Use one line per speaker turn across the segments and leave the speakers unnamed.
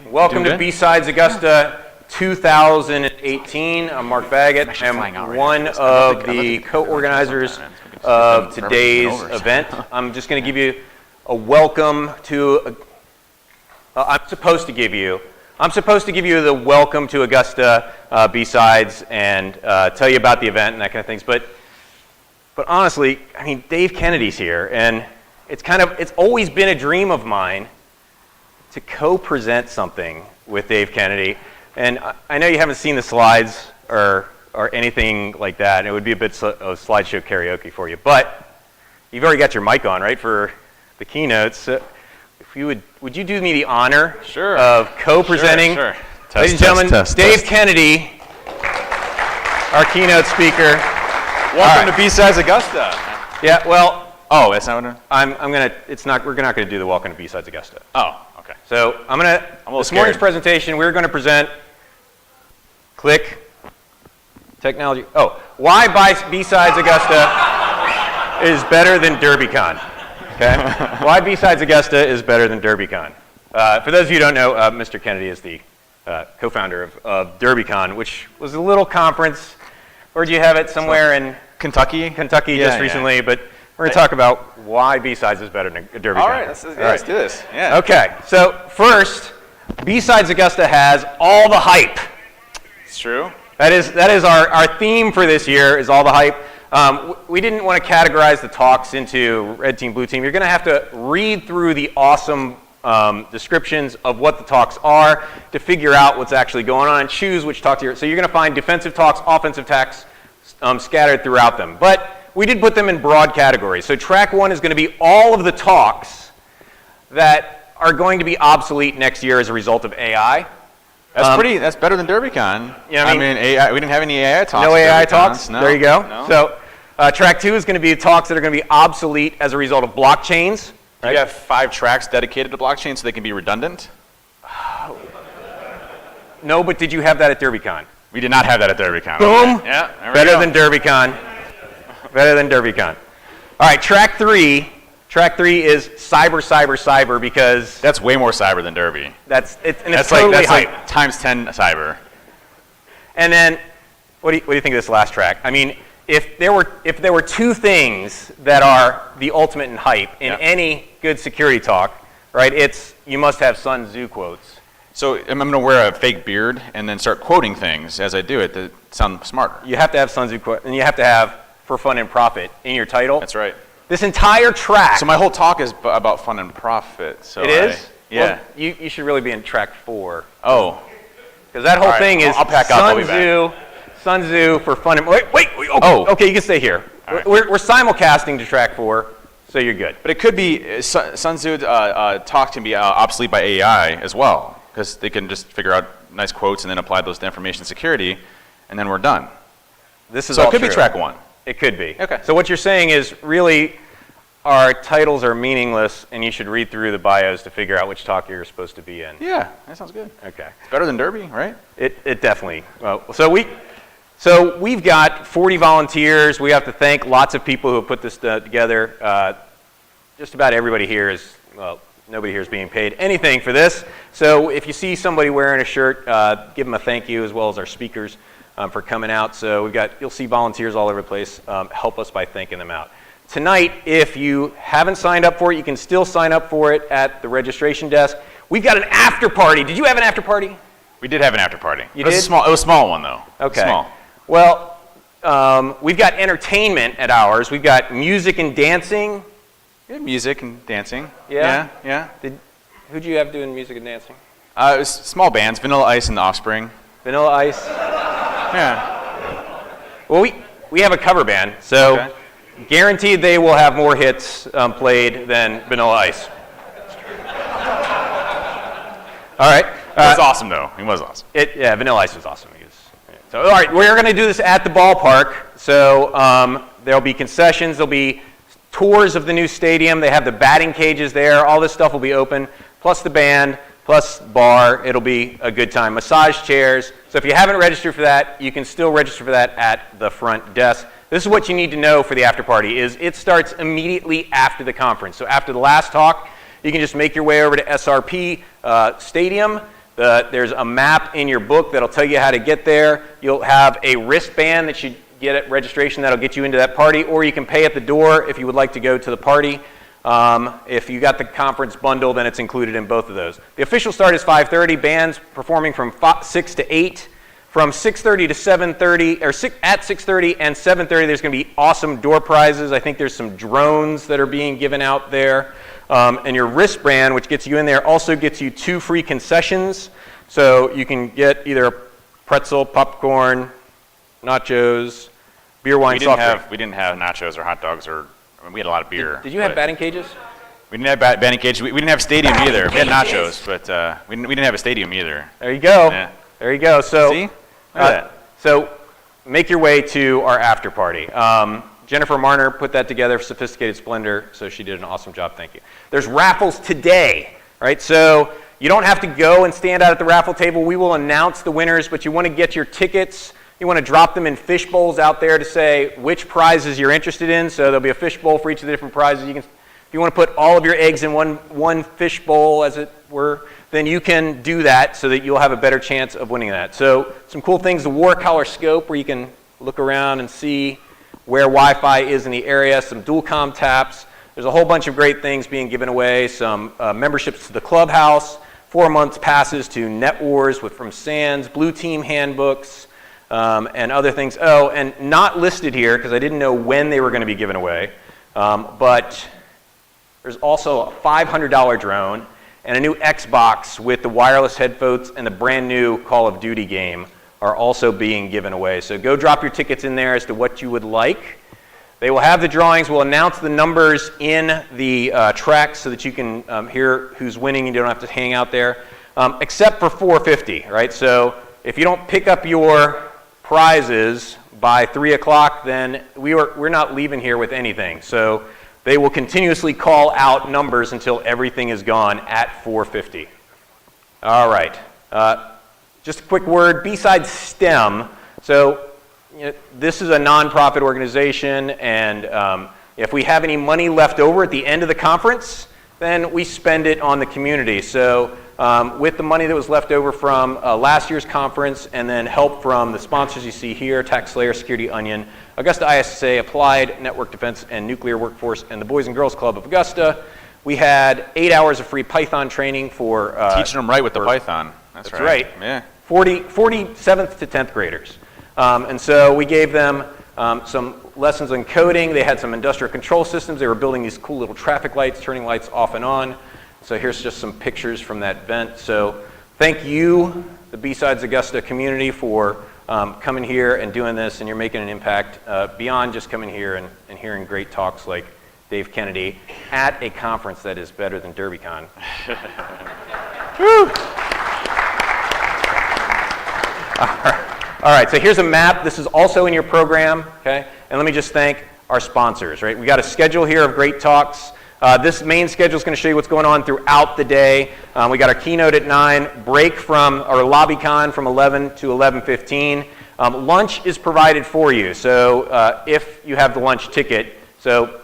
Welcome to BSidesAugusta 2018. I'm Mark Baggett. I'm one of the co-organizers of today's event. I'm just going to give you a welcome to, I'm supposed to give you the welcome to Augusta B-Sides and tell you about the event and that kind of things. But honestly, I mean, Dave Kennedy's here, and it's always been a dream of mine to co-present something with Dave Kennedy. And I know you haven't seen the slides or anything like that, and it would be a bit of slideshow karaoke for you. But you've already got your mic on, right, for the keynotes. So if you would you do me the honor of co-presenting,
sure.
Ladies and gentlemen, Dave Kennedy, our keynote speaker.
Welcome to BSidesAugusta.
Yeah, well,
oh, that's not what
we're not gonna do the welcome to BSidesAugusta.
Oh, okay.
So this morning's presentation, we're gonna present, click, technology. Oh, why BSidesAugusta is better than DerbyCon. Okay, why BSidesAugusta is better than DerbyCon. For those of you who don't know, Mr. Kennedy is the co-founder of DerbyCon, which was a little conference. Where'd you have it? Somewhere in
Kentucky?
Kentucky just recently, but we're going to talk about why B-Sides is better than DerbyCon.
All right, let's do this. Yeah.
Okay, so first, BSidesAugusta has all the hype.
It's true.
That is our theme for this year, is all the hype. We didn't want to categorize the talks into red team, blue team. You're going to have to read through the awesome descriptions of what the talks are to figure out what's actually going on and choose which talk to hear. So you're going to find defensive talks, offensive talks scattered throughout them. But we did put them in broad categories. So track one is going to be all of the talks that are going to be obsolete next year as a result of AI.
That's better than DerbyCon.
You know what I mean?
AI, we didn't have any AI talks.
No AI talks?
No,
there you go.
No.
So track two is going to be talks that are going to be obsolete as a result of blockchains.
Right? You have 5 tracks dedicated to blockchain so they can be redundant?
No, but did you have that at DerbyCon?
We did not have that at DerbyCon.
Boom.
Okay. Yeah,
better than DerbyCon. Better than DerbyCon. All right, track three is cyber because
that's way more cyber than Derby.
It's totally hype.
Like times 10 cyber.
And then, what do you think of this last track? I mean, if there were two things that are the ultimate in hype in any good security talk, right? It's you must have Sun Tzu quotes.
So I'm going to wear a fake beard and then start quoting things as I do it to sound smarter.
You have to have Sun Tzu quotes, and you have to have for fun and profit in your title.
That's right.
This entire track.
So my whole talk is about fun and profit. So
it is?
Yeah.
Well, you should really be in track 4.
Oh.
Because that whole thing is
I'll pack up. I'll be back.
Sun Tzu for fun and wait. Okay, you can stay here.
Right.
We're simulcasting to track 4, so you're good.
But it could be Sun Tzu talk can be obsolete by AI as well, because they can just figure out nice quotes and then apply those to information security, and then we're done.
This is
so
all
it could
true.
be track 1.
It could be.
Okay.
So what you're saying is really our titles are meaningless, and you should read through the bios to figure out which talk you're supposed to be in.
Yeah, that sounds good.
Okay.
It's better than Derby, right?
It definitely. So we've got 40 volunteers. We have to thank lots of people who have put this together. Just about everybody here is, well, nobody here is being paid anything for this. So if you see somebody wearing a shirt, give them a thank you, as well as our speakers for coming out. So you'll see volunteers all over the place. Help us by thanking them out. Tonight, if you haven't signed up for it, you can still sign up for it at the registration desk. We've got an after party. Did you have an after party?
We did have an after party.
You did?
It was a small one, though.
Okay.
Small.
Well, we've got entertainment at ours. We've got music and dancing.
Yeah, music and dancing.
Yeah?
Yeah.
Who'd you have doing music and dancing?
It was small bands, Vanilla Ice and The Offspring.
Vanilla Ice?
Yeah.
Well, we have a cover band, so guaranteed they will have more hits played than Vanilla Ice. All right.
It was awesome, though. It was awesome.
Vanilla Ice was awesome. So, all right, we're going to do this at the ballpark. So there'll be concessions. There'll be tours of the new stadium. They have the batting cages there. All this stuff will be open, plus the band, plus bar. It'll be a good time. Massage chairs. So if you haven't registered for that, you can still register for that at the front desk. This is what you need to know for the after party is it starts immediately after the conference. So after the last talk, you can just make your way over to SRP Stadium. There's a map in your book that'll tell you how to get there. You'll have a wristband that you get at registration that'll get you into that party, or you can pay at the door if you would like to go to the party. If you got the conference bundle, then it's included in both of those. The official start is 5:30. Bands performing from 6 to 8. From 6:30 to 7:30, or at 6:30 and 7:30, there's going to be awesome door prizes. I think there's some drones that are being given out there. And your wristband, which gets you in there, also gets you 2 free concessions. So you can get either a pretzel, popcorn, nachos, beer, wine, soft drink.
We didn't have nachos or hot dogs, or I mean, we had a lot of beer.
Did you have batting cages?
We didn't have batting cages. We didn't have stadium either. We had nachos, but we didn't have a stadium either.
There you go.
Yeah.
There you go. So,
see? Look at that.
So make your way to our after party. Jennifer Marner put that together for Sophisticated Splendor, so she did an awesome job. Thank you. There's raffles today, right? So you don't have to go and stand out at the raffle table. We will announce the winners, but you want to get your tickets. You want to drop them in fish bowls out there to say which prizes you're interested in. So there'll be a fish bowl for each of the different prizes. If you want to put all of your eggs in one fish bowl, as it were, then you can do that so that you'll have a better chance of winning that. So some cool things, the Watercolor Scope, where you can look around and see where Wi-Fi is in the area, some dual-com taps. There's a whole bunch of great things being given away, some memberships to the Clubhouse, 4 months passes to Net Wars from Sands, Blue Team handbooks, and other things. Oh, and not listed here, because I didn't know when they were going to be given away, but there's also a $500 drone and a new Xbox with the wireless headphones and the brand new Call of Duty game are also being given away. So go drop your tickets in there as to what you would like. They will have the drawings. We'll announce the numbers in the tracks so that you can hear who's winning and you don't have to hang out there, except for 450, right? So if you don't pick up your prizes by 3 o'clock, then we're not leaving here with anything. So they will continuously call out numbers until everything is gone at 450. All right. Just a quick word, B-Sides STEM. So this is a nonprofit organization, and if we have any money left over at the end of the conference, then we spend it on the community. So with the money that was left over from last year's conference, and then help from the sponsors you see here, Tax Slayer, Security Onion, Augusta ISSA, Applied Network Defense and Nuclear Workforce, and the Boys and Girls Club of Augusta, we had 8 hours of free Python training for...
teaching them right with the Python. That's
right.
Yeah.
47th to 10th graders. And so we gave them some lessons on coding. They had some industrial control systems. They were building these cool little traffic lights, turning lights off and on. So here's just some pictures from that event. So thank you, the BSidesAugusta community, for coming here and doing this, and you're making an impact beyond just coming here and hearing great talks like Dave Kennedy at a conference that is better than DerbyCon. Woo! All right, so here's a map. This is also in your program, okay? And let me just thank our sponsors, right? We got a schedule here of great talks. This main schedule is going to show you what's going on throughout the day. We got our keynote at 9, break from our LobbyCon from 11 to 11:15. Lunch is provided for you, so if you have the lunch ticket. So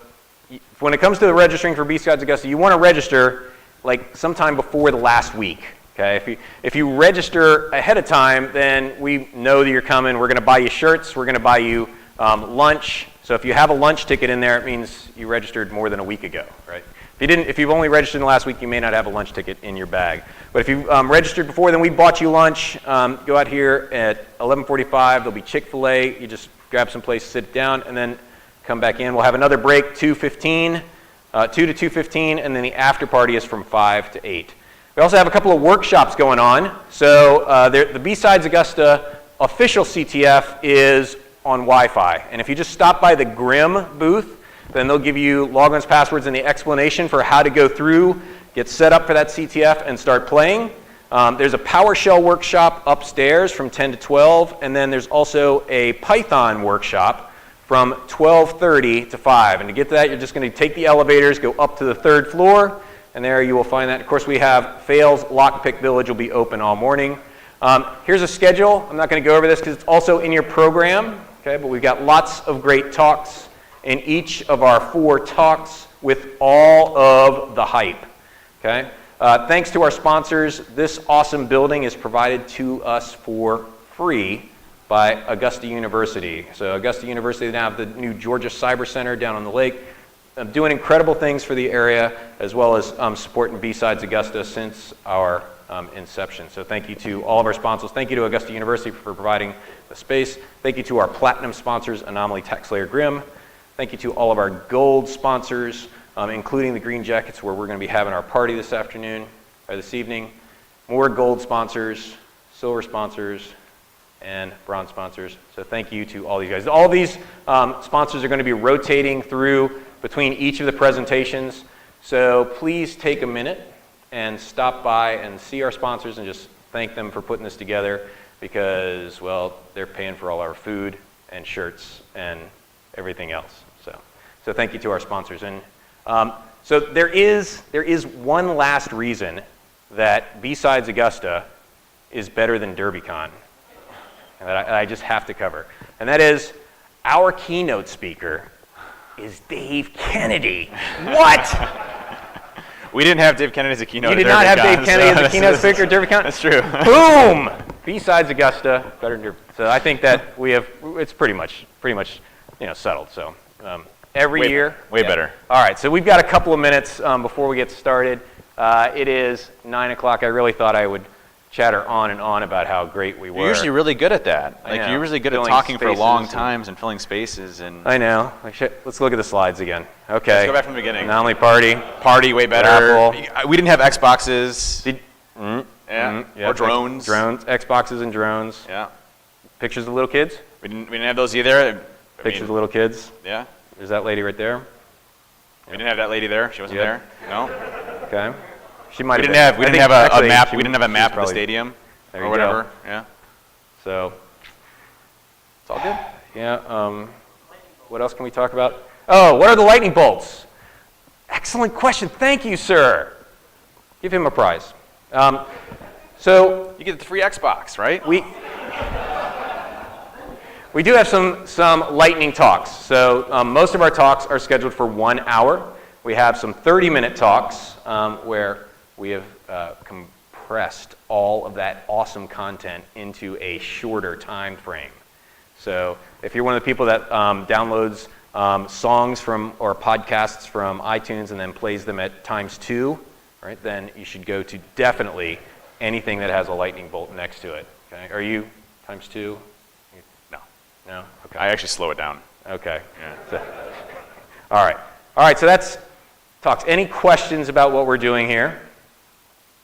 when it comes to the registering for BSidesAugusta, you want to register like sometime before the last week. Okay, if you register ahead of time, then we know that you're coming. We're going to buy you shirts. We're going to buy you lunch. So if you have a lunch ticket in there, it means you registered more than a week ago, right? If you've only registered in the last week, you may not have a lunch ticket in your bag. But if you registered before, then we bought you lunch. Go out here at 11:45. There'll be Chick-fil-A. You just grab some place, sit down, and then come back in. We'll have another break, 2:15, 2 to 2:15, and then the after party is from 5 to 8. We also have a couple of workshops going on. So the BSidesAugusta official CTF is on Wi-Fi. And if you just stop by the Grimm booth, then they'll give you logins, passwords, and the explanation for how to go through, get set up for that CTF, and start playing. There's a PowerShell workshop upstairs from 10 to 12, and then there's also a Python workshop from 12:30 to 5. And to get to that, you're just going to take the elevators, go up to the 3rd floor, and there you will find that. Of course, we have Fails Lockpick Village will be open all morning. Here's a schedule. I'm not going to go over this because it's also in your program, okay? But we've got lots of great talks in each of our 4 talks with all of the hype, okay? thanks to our sponsors, this awesome building is provided to us for free by Augusta University. So Augusta University now have the new Georgia Cyber Center down on the lake, doing incredible things for the area, as well as supporting BSides Augusta since our inception. So thank you to all of our sponsors. Thank you to Augusta University for providing the space. Thank you to our platinum sponsors, Anomaly, TaxSlayer, Grimm. Thank you to all of our gold sponsors, including the Green Jackets, where we're going to be having our party this afternoon, or this evening. More gold sponsors, silver sponsors, and bronze sponsors. So thank you to all these guys. All these sponsors are going to be rotating through between each of the presentations. So please take a minute and stop by and see our sponsors and just thank them for putting this together, because, well, they're paying for all our food and shirts and everything else. So thank you to our sponsors. And so there is one last reason that BSides Augusta is better than DerbyCon, and that I just have to cover. And that is, our keynote speaker is Dave Kennedy. What?
We didn't have Dave Kennedy as a keynote.
You did not have Dave Kennedy as a keynote speaker at DerbyCon?
That's true.
Boom! BSides Augusta, better than Derby. So I think that it's pretty much settled. So every year.
Way better.
All right, so we've got a couple of minutes before we get started. It is 9 o'clock. I really thought I would chatter on and on about how great we were.
You're usually really good at that.
I know.
You're usually good at
Filling
talking for long
spaces
times and filling spaces. And
I know. Let's look at the slides again. Okay.
Let's go back from the beginning.
Anomaly party.
Party, way better.
Raffle.
We didn't have Xboxes.
Yeah,
or drones.
Drones, Xboxes and drones.
Yeah.
Pictures of little kids.
We didn't have those either.
Pictures of little kids.
Yeah.
There's that lady right there.
We didn't have that lady there. She wasn't there. No.
Okay. She might
We
have.
didn't have a map. We didn't have a map of the stadium
There
or
you
whatever.
go.
Yeah.
So
It's all good.
yeah. What else can we talk about? Oh, what are the lightning bolts? Excellent question. Thank you, sir. Give him a prize. So
You get the free Xbox, right?
we do have some lightning talks. So most of our talks are scheduled for 1 hour. We have some 30-minute talks where we have compressed all of that awesome content into a shorter time frame. So if you're one of the people that downloads songs or podcasts from iTunes and then plays them at ×2, right, then you should go to definitely anything that has a lightning bolt next to it. Okay? Are you ×2?
No.
No? Okay.
I actually slow it down.
Okay.
Yeah.
So, all right, so that's talks. Any questions about what we're doing here?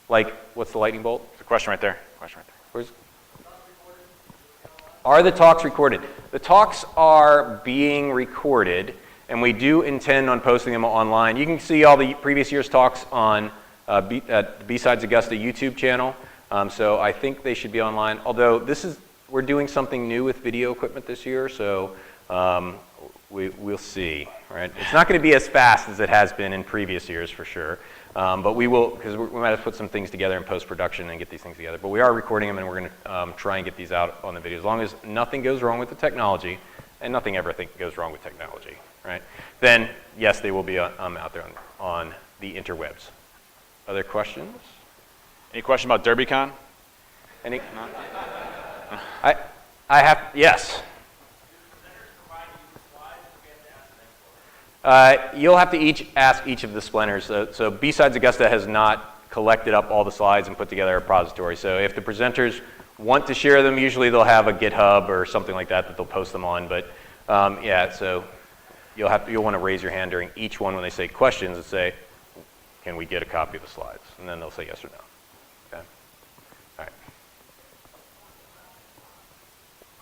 Like, what's the lightning bolt?
There's a question right there.
Are the talks recorded? The talks are being recorded, and we do intend on posting them online. You can see all the previous year's talks on at the BSides Augusta YouTube channel. So I think they should be online. Although we're doing something new with video equipment this year, so we'll see. Right? It's not going to be as fast as it has been in previous years for sure, but we will, because we might have to put some things together in post-production and get these things together. But we are recording them, and we're going to try and get these out on the video, as long as nothing goes wrong with the technology, and nothing ever goes wrong with technology. Right? Then yes, they will be out there on the interwebs. Other questions?
Any question about DerbyCon?
Any? No? I have, yes. You'll have to ask each of the splinters. So BSides Augusta has not collected up all the slides and put together a repository. So if the presenters want to share them, usually they'll have a GitHub or something like that they'll post them on. But yeah, so you'll want to raise your hand during each one when they say questions and say, can we get a copy of the slides? And then they'll say yes or no. Okay. All right.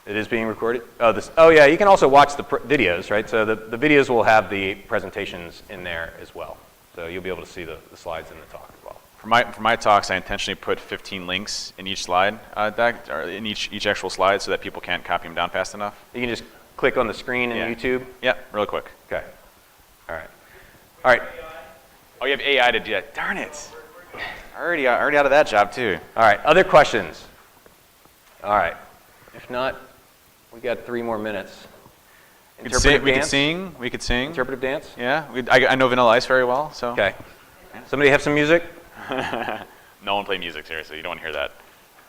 It is being recorded? Oh yeah, you can also watch the videos, right? So the videos will have the presentations in there as well. So you'll be able to see the slides in the talk as well.
For my talks, I intentionally put 15 links in each slide deck, or in each actual slide, so that people can't copy them down fast enough.
You can just click on the screen in YouTube?
Yeah, real quick.
Okay. All right.
Oh, you have AI to do that. Darn it. Already out of that job, too.
All right, other questions? All right. If not, we got 3 more minutes.
We could sing.
Interpretive dance?
Yeah, I know Vanilla Ice very well, so.
Okay. Somebody have some music?
No one play music, seriously. You don't want to hear that.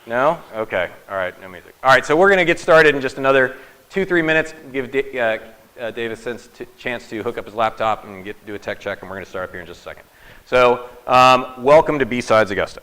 No? Okay. All right, no music. All right, so we're going to get started in just another 2-3 minutes. Give Davis a chance to hook up his laptop and do a tech check, and we're going to start up here in just a second. So welcome to BSidesAugusta.